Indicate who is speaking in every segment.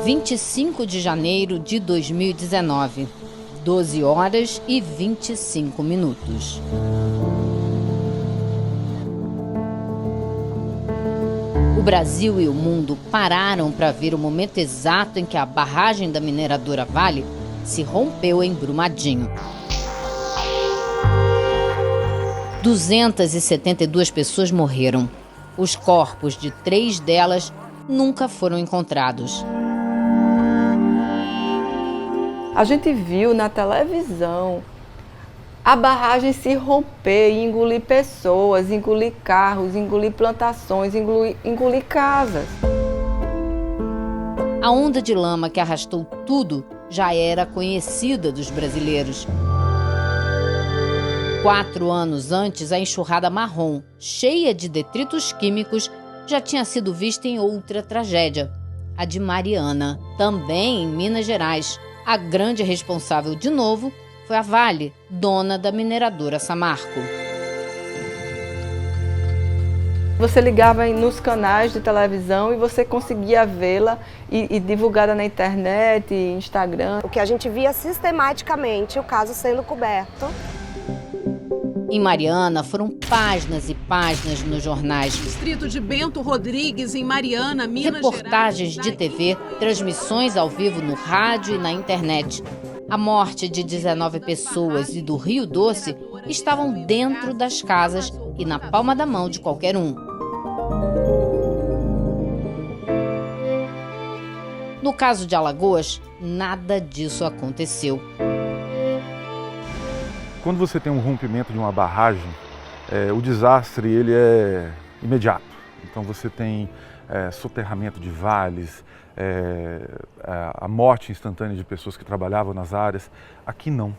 Speaker 1: (25 de janeiro de 2019, 12 horas e 25 minutos). O Brasil e o mundo pararam para ver o momento exato em que a barragem da mineradora Vale se rompeu em Brumadinho. 272 pessoas morreram. Os corpos de 3 delas nunca foram encontrados.
Speaker 2: A gente viu na televisão a barragem se romper e engolir pessoas, engolir carros, engolir plantações, engolir casas.
Speaker 1: A onda de lama que arrastou tudo já era conhecida dos brasileiros. 4 anos antes, a enxurrada marrom, cheia de detritos químicos, já tinha sido vista em outra tragédia, a de Mariana, também em Minas Gerais. A grande responsável, de novo, foi a Vale, dona da mineradora Samarco.
Speaker 2: Você ligava nos canais de televisão e você conseguia vê-la e divulgada na internet, Instagram.
Speaker 3: O que a gente via sistematicamente, o caso sendo coberto.
Speaker 1: Em Mariana, foram páginas e páginas nos jornais.
Speaker 4: Distrito de Bento Rodrigues, em Mariana, Minas Gerais.
Speaker 1: Reportagens de TV, transmissões ao vivo no rádio e na internet. A morte de 19 pessoas e do Rio Doce estavam dentro das casas e na palma da mão de qualquer um. No caso de Alagoas, nada disso aconteceu.
Speaker 5: Quando você tem um rompimento de uma barragem, o desastre ele é imediato. Então você tem soterramento de vales, a morte instantânea de pessoas que trabalhavam nas áreas. Aqui não.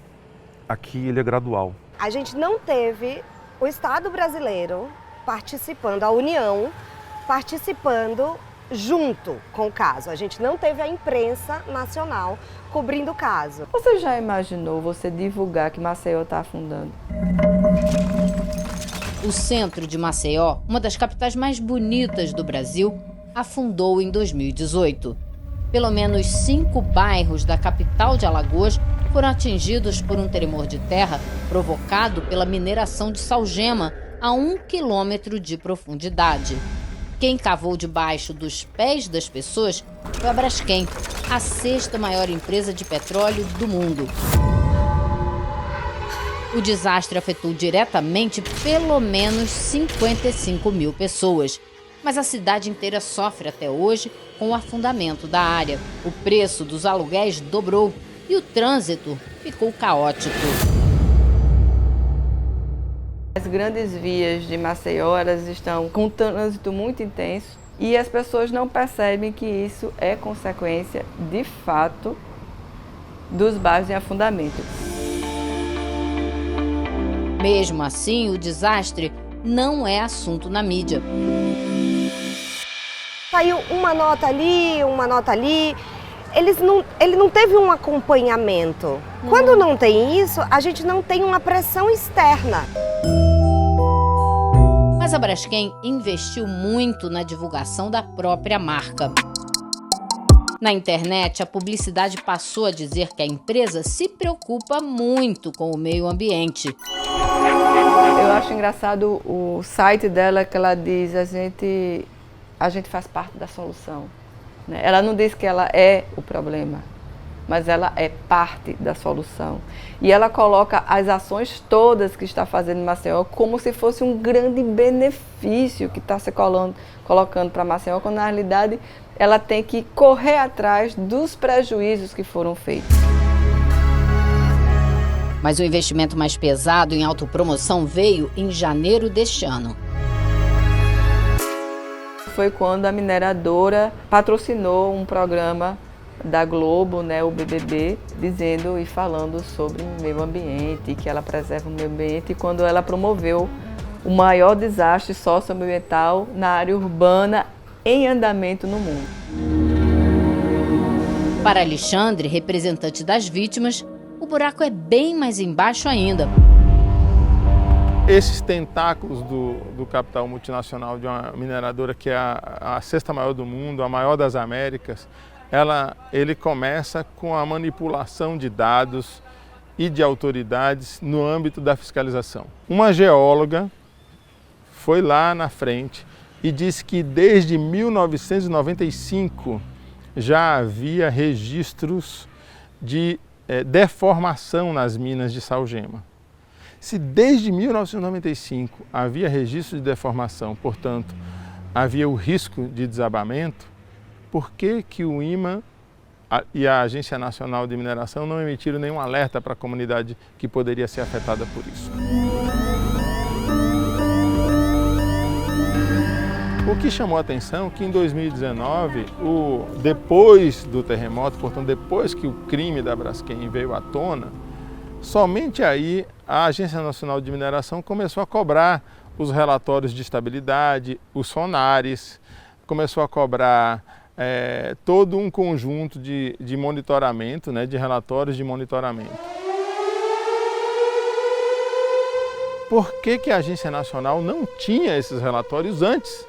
Speaker 5: Aqui ele é gradual.
Speaker 3: A gente não teve o Estado brasileiro participando, a União participando junto com o caso. A gente não teve a imprensa nacional cobrindo o caso.
Speaker 2: Você já imaginou você divulgar que Maceió está afundando?
Speaker 1: O centro de Maceió, uma das capitais mais bonitas do Brasil, afundou em 2018. Pelo menos 5 bairros da capital de Alagoas foram atingidos por um tremor de terra provocado pela mineração de salgema a 1 quilômetro de profundidade. Quem cavou debaixo dos pés das pessoas foi a Braskem, a 6ª maior empresa de petróleo do mundo. O desastre afetou diretamente pelo menos 55 mil pessoas. Mas a cidade inteira sofre até hoje com o afundamento da área. O preço dos aluguéis dobrou e o trânsito ficou caótico.
Speaker 2: As grandes vias de Maceió, elas estão com um trânsito muito intenso e as pessoas não percebem que isso é consequência, de fato, dos bairros em afundamento.
Speaker 1: Mesmo assim, o desastre não é assunto na mídia.
Speaker 3: Saiu uma nota ali, uma nota ali. Ele não teve um acompanhamento. Quando não tem isso, a gente não tem uma pressão externa.
Speaker 1: Mas a Braskem investiu muito na divulgação da própria marca. Na internet, a publicidade passou a dizer que a empresa se preocupa muito com o meio ambiente.
Speaker 2: Eu acho engraçado o site dela, que ela diz a gente faz parte da solução. Ela não diz que ela é o problema, mas ela é parte da solução. E ela coloca as ações todas que está fazendo em Maceió como se fosse um grande benefício que está se colocando para Maceió, quando na realidade ela tem que correr atrás dos prejuízos que foram feitos.
Speaker 1: Mas o investimento mais pesado em autopromoção veio em janeiro deste ano.
Speaker 2: Foi quando a mineradora patrocinou um programa da Globo, o BBB, dizendo e falando sobre o meio ambiente, que ela preserva o meio ambiente, e quando ela promoveu o maior desastre socioambiental na área urbana em andamento no mundo.
Speaker 1: Para Alexandre, representante das vítimas, o buraco é bem mais embaixo ainda.
Speaker 6: Esses tentáculos do capital multinacional de uma mineradora que é a sexta maior do mundo, a maior das Américas, ele começa com a manipulação de dados e de autoridades no âmbito da fiscalização. Uma geóloga foi lá na frente e disse que desde 1995 já havia registros de deformação nas minas de sal-gema. Se desde 1995 havia registro de deformação, portanto, havia o risco de desabamento, por que o IMA e a Agência Nacional de Mineração não emitiram nenhum alerta para a comunidade que poderia ser afetada por isso? O que chamou a atenção é que em 2019, depois do terremoto, portanto, depois que o crime da Braskem veio à tona, somente aí a Agência Nacional de Mineração começou a cobrar os relatórios de estabilidade, os sonares, começou a cobrar todo um conjunto de monitoramento, de relatórios de monitoramento. Por que a Agência Nacional não tinha esses relatórios antes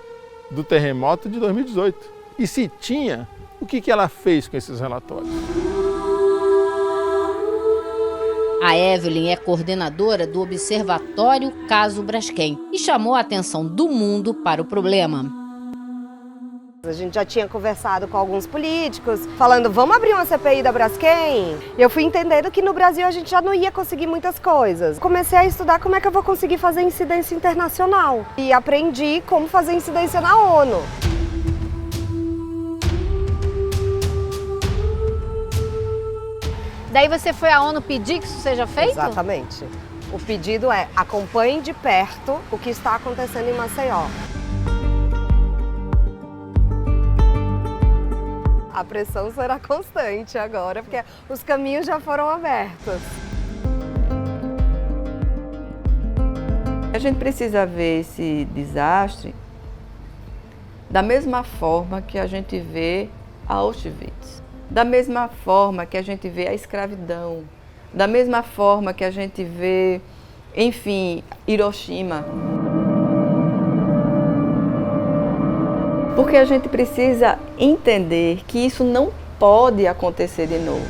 Speaker 6: do terremoto de 2018? E se tinha, o que ela fez com esses relatórios?
Speaker 1: A Evelyn é coordenadora do Observatório Caso Braskem e chamou a atenção do mundo para o problema.
Speaker 3: A gente já tinha conversado com alguns políticos, falando, vamos abrir uma CPI da Braskem? E eu fui entendendo que no Brasil a gente já não ia conseguir muitas coisas. Comecei a estudar como é que eu vou conseguir fazer incidência internacional. E aprendi como fazer incidência na ONU.
Speaker 7: Daí você foi à ONU pedir que isso seja feito?
Speaker 3: Exatamente. O pedido é, acompanhe de perto o que está acontecendo em Maceió. A pressão será constante agora, porque os caminhos já foram abertos.
Speaker 2: A gente precisa ver esse desastre da mesma forma que a gente vê a Auschwitz, da mesma forma que a gente vê a escravidão, da mesma forma que a gente vê, enfim, Hiroshima. Porque a gente precisa entender que isso não pode acontecer de novo.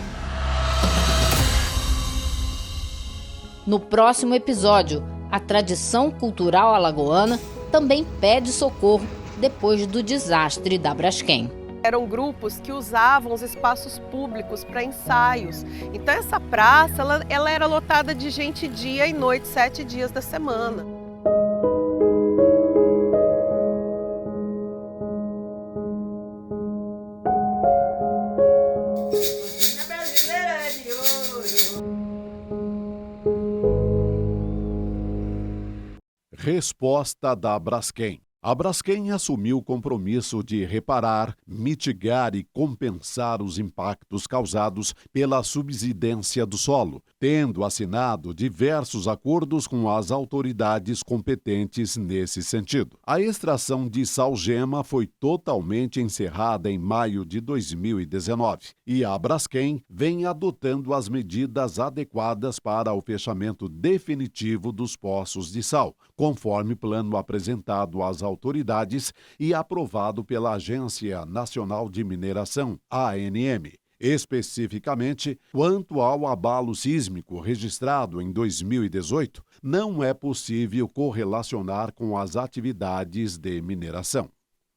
Speaker 1: No próximo episódio, a tradição cultural alagoana também pede socorro depois do desastre da Braskem.
Speaker 4: Eram grupos que usavam os espaços públicos para ensaios. Então essa praça ela era lotada de gente dia e noite, 7 dias da semana.
Speaker 8: Resposta da Braskem. A Braskem assumiu o compromisso de reparar, mitigar e compensar os impactos causados pela subsidência do solo, tendo assinado diversos acordos com as autoridades competentes nesse sentido. A extração de sal-gema foi totalmente encerrada em maio de 2019 e a Braskem vem adotando as medidas adequadas para o fechamento definitivo dos poços de sal, conforme plano apresentado às autoridades e aprovado pela Agência Nacional de Mineração, ANM. Especificamente, quanto ao abalo sísmico registrado em 2018, não é possível correlacionar com as atividades de mineração.